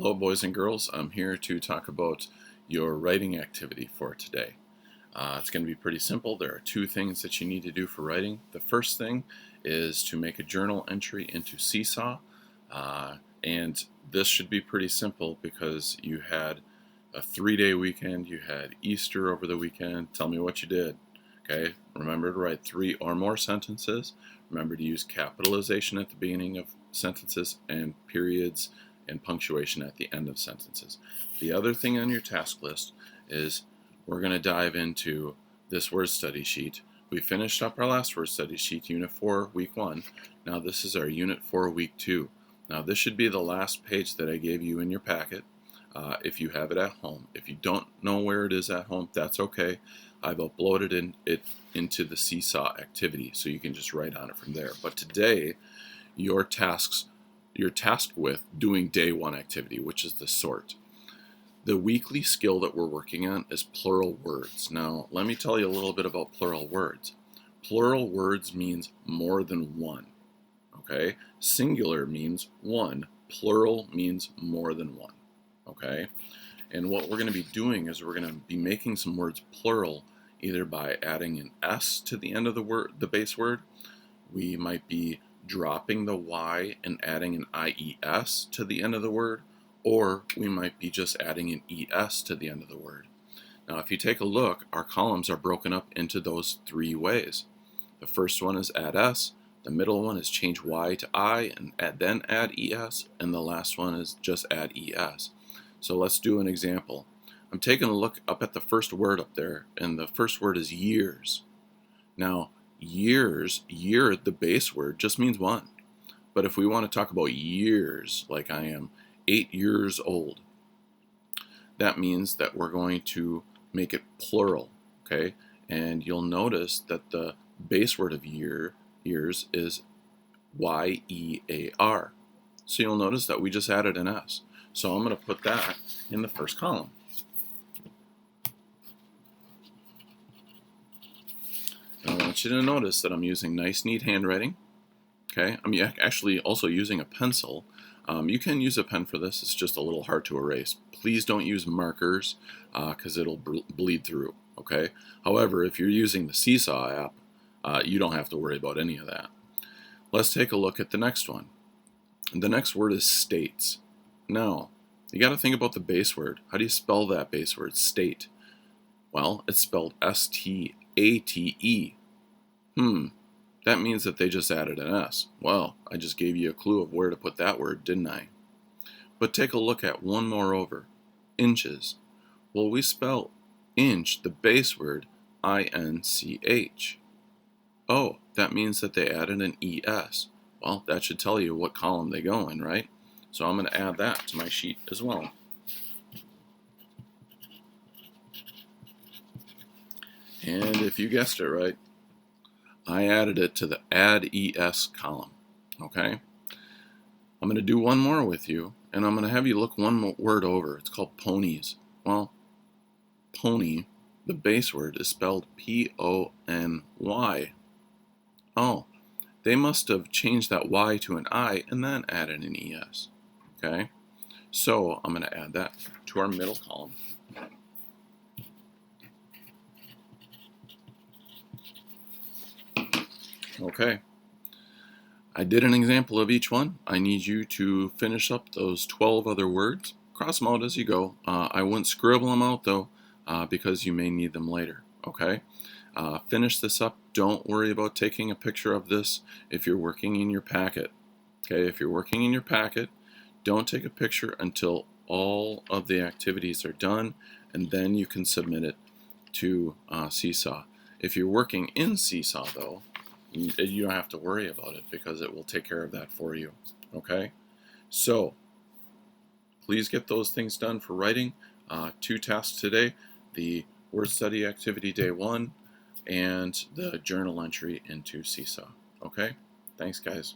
Hello boys and girls, I'm here to talk about your writing activity for today. It's going to be pretty simple. There are two things that you need to do for writing. The first thing is to make a journal entry into Seesaw, and this should be pretty simple because you had a 3-day weekend, you had Easter over the weekend. Tell me what you did. Okay, remember to write 3 or more sentences. Remember to use capitalization at the beginning of sentences and periods and punctuation at the end of sentences. The other thing on your task list is we're going to dive into this word study sheet. We finished up our last word study sheet, Unit 4, Week 1. Now this is our Unit 4, Week 2. Now this should be the last page that I gave you in your packet if you have it at home. If you don't know where it is at home, that's okay. I've uploaded it into the Seesaw activity, so you can just write on it from there. But today, you're tasked with doing day 1 activity, which is the sort. The weekly skill that we're working on is plural words. Now, let me tell you a little bit about plural words. Plural words means more than one. Okay? Singular means one. Plural means more than one. Okay? And what we're going to be doing is we're going to be making some words plural either by adding an S to the end of the word, the base word. We might be dropping the Y and adding an IES to the end of the word, or we might be just adding an ES to the end of the word. Now if you take a look, our columns are broken up into those 3 ways. The first one is add S, the middle one is change Y to I and then add ES, and the last one is just add ES. So let's do an example. I'm taking a look up at the first word up there, and the first word is years. Now, year, the base word, just means 1. But if we want to talk about years, like I am 8 years old, that means that we're going to make it plural, okay? And you'll notice that the base word of years is Y-E-A-R. So you'll notice that we just added an S. So I'm going to put that in the first column. I want you to notice that I'm using nice, neat handwriting. Okay, I'm actually also using a pencil. You can use a pen for this. It's just a little hard to erase. Please don't use markers because it'll bleed through. Okay. However, if you're using the Seesaw app, you don't have to worry about any of that. Let's take a look at the next one. The next word is states. Now, you got to think about the base word. How do you spell that base word, state? Well, it's spelled S-T-A-T-E. That means that they just added an S. Well, I just gave you a clue of where to put that word, didn't I? But take a look at one more over. Inches. Well, we spell inch, the base word, I-N-C-H. Oh, that means that they added an E-S. Well, that should tell you what column they go in, right? So I'm going to add that to my sheet as well. And if you guessed it right, I added it to the add ES column. Okay? I'm going to do one more with you, and I'm going to have you look one more word over. It's called ponies. Well, pony, the base word, is spelled P-O-N-Y. Oh, they must have changed that Y to an I and then added an ES. Okay? So I'm going to add that to our middle column. Okay. I did an example of each one. I need you to finish up those 12 other words. Cross them out as you go. I wouldn't scribble them out though because you may need them later. Okay? Finish this up. Don't worry about taking a picture of this if you're working in your packet. Okay? If you're working in your packet, don't take a picture until all of the activities are done, and then you can submit it to Seesaw. If you're working in Seesaw though, you don't have to worry about it because it will take care of that for you. Okay? So, please get those things done for writing. 2 tasks today, the word study activity day 1 and the journal entry into Seesaw. Okay? Thanks, guys.